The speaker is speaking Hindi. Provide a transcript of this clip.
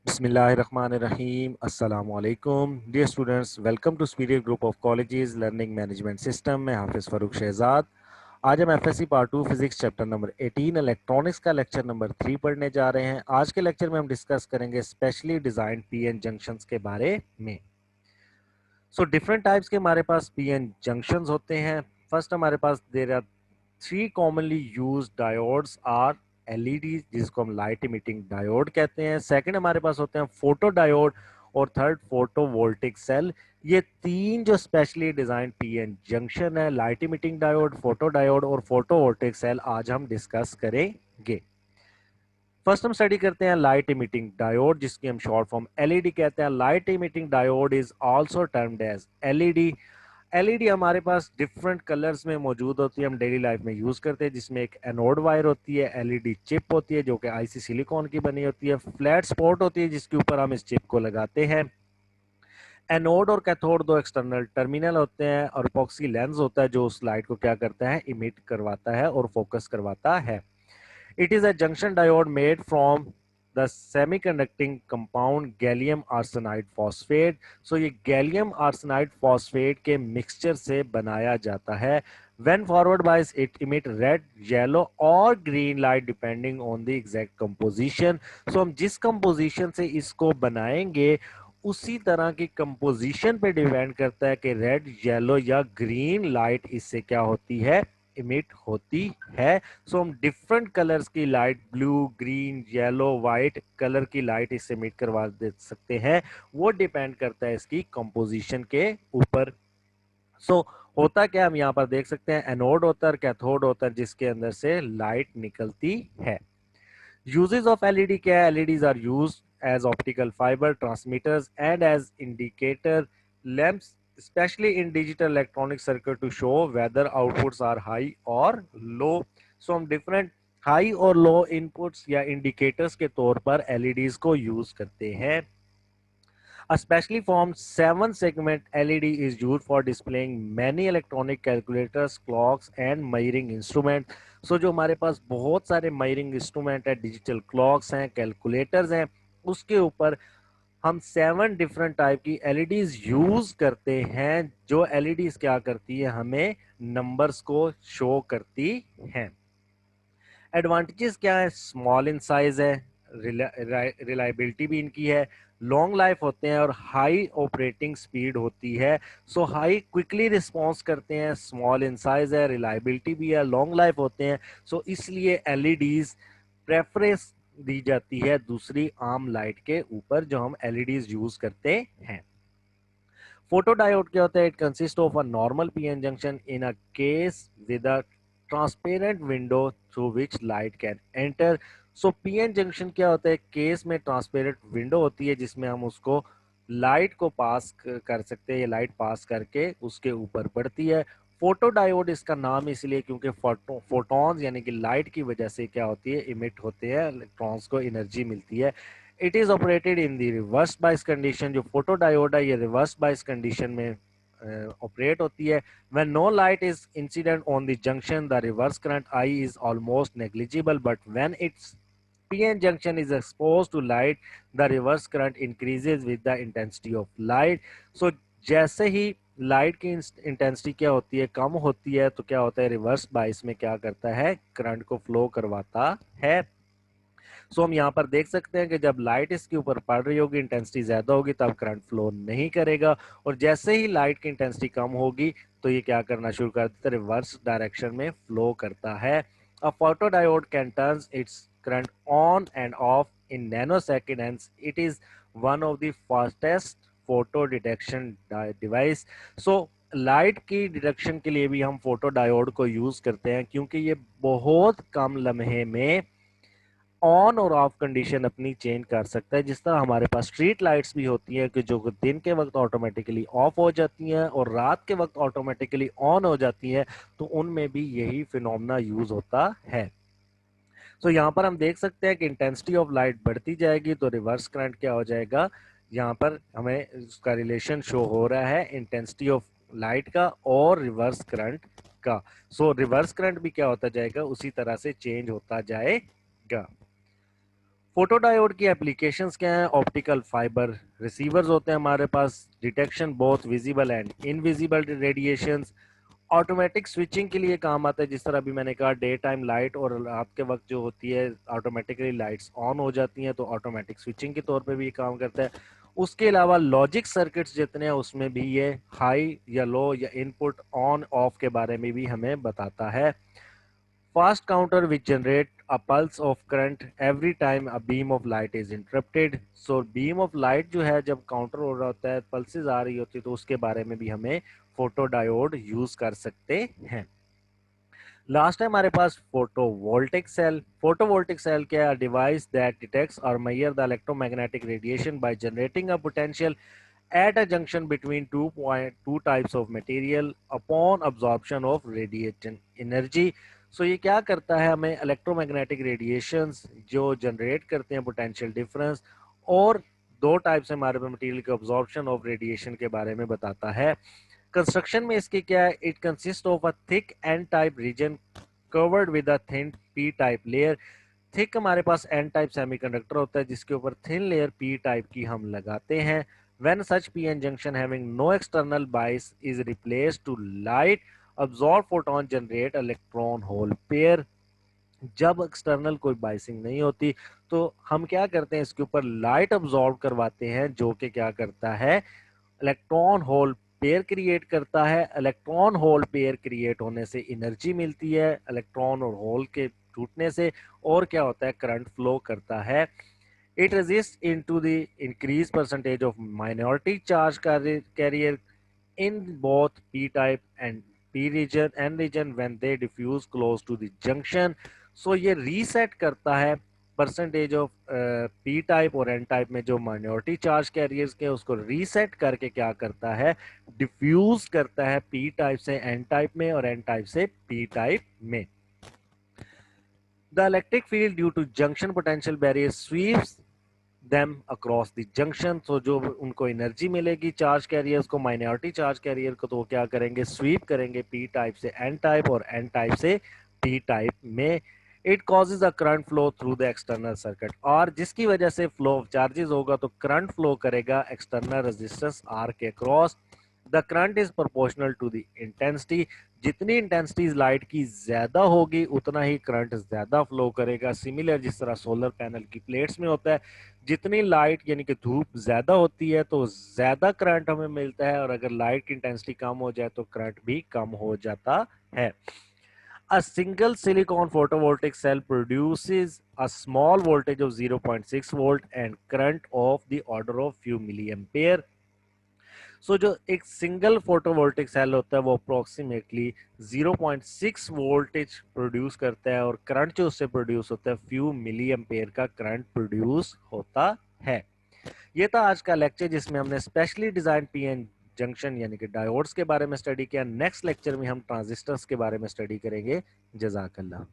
बिस्मिल्लाहिर्रहमानिर्रहीम अस्सलामुअलैकुम dear students, welcome to superior group of colleges learning management system में हाफिज़ फ़ारूक शहजाद। आज हम FSc part 2 physics chapter number 18 electronics का लेक्चर नंबर 3 पढ़ने जा रहे हैं। आज के लेक्चर में हम डिस्कस करेंगे स्पेशली डिजाइंड पीएन जंक्शंस के बारे में। डिफरेंट टाइप्स के हमारे पास पीएन जंक्शंस होते हैं। फर्स्ट हमारे पास there are three commonly used diodes are LED, जिसको हम लाइट इमिटिंग डायोड कहते हैं। सेकंड हमारे पास होते हैं फोटो डायोड और थर्ड फोटो वोल्टिक सेल। ये तीन जो स्पेशली डिजाइन पीएन जंक्शन है, light emitting diode, photo diode और फोटो वोल्टिक सेल, आज हम डिस्कस करेंगे। फर्स्ट हम स्टडी करते हैं लाइट इमिटिंग डायोड, जिसकी हम शॉर्ट फॉर्म एलईडी कहते हैं। Light emitting diode is also termed as LED. LED हमारे पास डिफरेंट कलर्स में मौजूद होती है, हम डेली लाइफ में यूज करते हैं, जिसमें एक एनोड वायर होती है, एलईडी चिप होती है जो कि आईसी सिलिकॉन की बनी होती है, फ्लैट स्पॉट होती है जिसके ऊपर हम इस चिप को लगाते हैं। एनोड और कैथोड दो एक्सटर्नल टर्मिनल होते हैं और इपॉक्सी लेंस होता है जो उस लाइट को क्या करता है, इमिट करवाता है और फोकस करवाता है। It is a junction diode made from the semiconducting compound gallium arsenide phosphate. So ये gallium arsenide phosphate के मिक्सचर से बनाया जाता है। When forward bias it emit red, yellow और green light depending on the exact composition. So हम जिस composition से इसको बनाएंगे उसी तरह की कंपोजिशन पे डिपेंड करता है कि रेड, येलो या ग्रीन लाइट इससे क्या होती है, इमिट होती है। हम डिफरेंट कलर्स की light, blue, green, yellow, white colour की लाइट इससे इमिट करवा दे सकते हैं। वो डिपेंड करता है इसकी कंपोजिशन के ऊपर। होता क्या, हम यहाँ पर देख सकते हैं एनोड होता है, कैथोड होता है, जिसके अंदर से लाइट निकलती है। यूजेस ऑफ एलईडी क्या है? LEDs are used as optical fiber transmitters and as indicator lamps, especially in digital electronic circuit to show whether outputs are high or low. हम different high और low inputs या indicators के तौर पर LEDs को यूज करते हैं। A specially formed 7-segment LED is used for displaying many electronic calculators, clocks and measuring instruments. जो हमारे पास बहुत सारे measuring instrument है, डिजिटल क्लॉक्स हैं, कैलकुलेटर्स हैं, उसके ऊपर हम 7 डिफरेंट टाइप की एलईडीज यूज करते हैं। जो एलईडीज क्या करती है, हमें नंबर्स को शो करती हैं। एडवांटेजेस क्या है? स्मॉल इन साइज है, रिलायबिलिटी भी इनकी है, लॉन्ग लाइफ होते हैं और हाई ऑपरेटिंग स्पीड होती है। हाई क्विकली रिस्पॉन्स करते हैं, स्मॉल इन साइज है, रिलायबिलिटी भी है, लॉन्ग लाइफ होते हैं। इसलिए एलईडीज प्रेफरेंस दी जाती है दूसरी आम लाइट के ऊपर जो हम एलईडीज यूज करते हैं। फोटो डायोड क्या होता है? It consist of a normal PN junction in a case with a transparent window through which light can enter. PN junction क्या होता है? केस में ट्रांसपेरेंट विंडो होती है जिसमें हम उसको लाइट को पास कर सकते हैं, ये लाइट पास करके उसके ऊपर पड़ती है। फोटो डायोड इसका नाम इसलिए क्योंकि फोटॉन्स यानी कि लाइट की वजह से क्या होती है, इमिट होते हैं, इलेक्ट्रॉन्स को एनर्जी मिलती है। It is operated in the reverse bias condition. जो फोटो डायोड है ये रिवर्स बाइस कंडीशन में ऑपरेट होती है। when no light is incident on the junction, the reverse current I is almost negligible, but when its PN junction is exposed to light, the reverse current increases with the intensity of light. जैसे ही लाइट की इंटेंसिटी क्या होती है, कम होती है, तो क्या होता है, रिवर्स बाइस में क्या करता है, करंट को फ्लो करवाता है। हम यहाँ पर देख सकते हैं कि जब लाइट इसके ऊपर पड़ रही होगी, इंटेंसिटी ज्यादा होगी, तब करंट फ्लो नहीं करेगा, और जैसे ही लाइट की इंटेंसिटी कम होगी तो ये क्या करना शुरू कर देता है, रिवर्स डायरेक्शन में फ्लो करता है। A photo diode can turn its current on and off in nanosecond, and it is one of the fastest photo detection device. Light की डिटेक्शन के लिए भी हम फोटो डायोड को यूज करते हैं, क्योंकि ये बहुत कम लम्हे में ऑन और ऑफ कंडीशन अपनी चेंज कर सकता है। जिस तरह हमारे पास स्ट्रीट लाइट्स भी होती हैं कि जो दिन के वक्त ऑटोमेटिकली ऑफ हो जाती हैं और रात के वक्त ऑटोमेटिकली ऑन हो जाती हैं, तो उनमें भी यही फिनोमेना यूज होता है। यहाँ पर हम देख सकते हैं कि इंटेंसिटी ऑफ लाइट बढ़ती जाएगी तो रिवर्स करंट क्या हो जाएगा, यहाँ पर हमें उसका रिलेशन शो हो रहा है इंटेंसिटी ऑफ लाइट का और रिवर्स करंट का। रिवर्स करंट भी क्या होता जाएगा, उसी तरह से चेंज होता जाएगा। फोटो डायोड की एप्लीकेशंस क्या हैं? ऑप्टिकल फाइबर रिसीवर्स होते हैं हमारे पास, detection both visible and invisible radiations, automatic switching के लिए काम आता है, जिस तरह अभी मैंने कहा डे टाइम लाइट और रात के वक्त जो होती है ऑटोमेटिकली लाइट्स ऑन हो जाती हैं, तो ऑटोमेटिक स्विचिंग के तौर पे भी ये काम करता है। उसके अलावा लॉजिक सर्किट्स जितने हैं उसमें भी ये हाई या लो या इनपुट ऑन ऑफ के बारे में भी हमें बताता है। Fast counter which generate a pulse of current every time a beam of light is interrupted. So beam of light जो है जब काउंटर हो रहा होता है, पल्सेस आ रही होती है, तो उसके बारे में भी हमें फोटो डायोड यूज कर सकते हैं। लास्ट है हमारे पास फोटोवोल्टिक सेल। फोटोवोल्टिक सेल क्या है? डिवाइस दैट डिटेक्ट्स और measure the electromagnetic radiation by generating a potential at a junction between two types of material upon absorption of radiation energy. So ये क्या करता है? हमें इलेक्ट्रोमैग्नेटिक रेडिएशंस जो जनरेट करते हैं पोटेंशियल डिफरेंस और दो टाइप्स हमारे पे मटेरियल के अब्जॉर्प्शन ऑफ रेडिएशन के बारे में बताता है। कंस्ट्रक्शन में इसकी क्या है? It consist of a thick N type region covered with a thin P type layer. Thick हमारे पास एन टाइप सेमीकंडक्टर होता है जिसके ऊपर थिन लेयर पी टाइप की हम लगाते हैं। When such PN junction having no external bias is replaced to light absorb photon generate electron hole pair। जब एक्सटर्नल कोई बाइसिंग नहीं होती तो हम क्या करते हैं? इसके ऊपर लाइट अब्सॉर्ब करवाते हैं, जो कि क्या करता है? इलेक्ट्रॉन होल पेयर क्रिएट करता है। इलेक्ट्रॉन होल पेयर क्रिएट होने से एनर्जी मिलती है इलेक्ट्रॉन और होल के टूटने से, और क्या होता है? करंट फ्लो करता है। It resists into the increased percentage of minority charge carrier in both p-type and p region when they diffuse close to the junction. So ये reset करता है परसेंटेज ऑफ पी टाइप और एन टाइप में जो माइनॉरिटी चार्ज कैरियर्स के, उसको रीसेट करके क्या करता है? डिफ्यूज करता है पी टाइप से एन टाइप में और एन टाइप से पी टाइप में। The electric field due to junction potential barrier sweeps them across the junction। तो जो उनको एनर्जी मिलेगी चार्ज कैरियर्स को, माइनॉरिटी चार्ज कैरियर को, तो वो क्या करेंगे? स्वीप करेंगे पी टाइप से एन टाइप और एन टाइप से पी टाइप में। It causes a current flow through the external circuit, और जिसकी वजह से फ्लो ऑफ चार्जेस होगा तो करंट फ्लो करेगा एक्सटर्नल रेजिस्टेंस आर के cross. The current is proportional to the intensity. जितनी इंटेंसिटी लाइट की ज्यादा होगी उतना ही करंट ज्यादा फ्लो करेगा। सिमिलर जिस तरह सोलर पैनल की प्लेट्स में होता है, जितनी लाइट यानी कि धूप ज्यादा होती है तो ज्यादा करंट हमें मिलता है, और अगर लाइट की इंटेंसिटी कम हो जाए तो करंट भी कम हो जाता है। A single silicon photovoltaic cell produces a small voltage of 0.6 volt and current of the order of few milliampere। सो जो एक सिंगल फोटोवोल्टिक सेल होता है वो अप्रोक्सीमेटली 0.6 वोल्टेज प्रोड्यूस करता है, और करंट जो उससे प्रोड्यूस होता है फ्यू मिली एम्पेयर का करंट प्रोड्यूस होता है। ये था आज का लेक्चर जिसमें हमने स्पेशली डिजाइन पीएन जंक्शन यानी कि डायोड्स के बारे में स्टडी किया। नेक्स्ट लेक्चर में हम ट्रांजिस्टर्स के बारे में स्टडी करेंगे। जजाकल्लाह।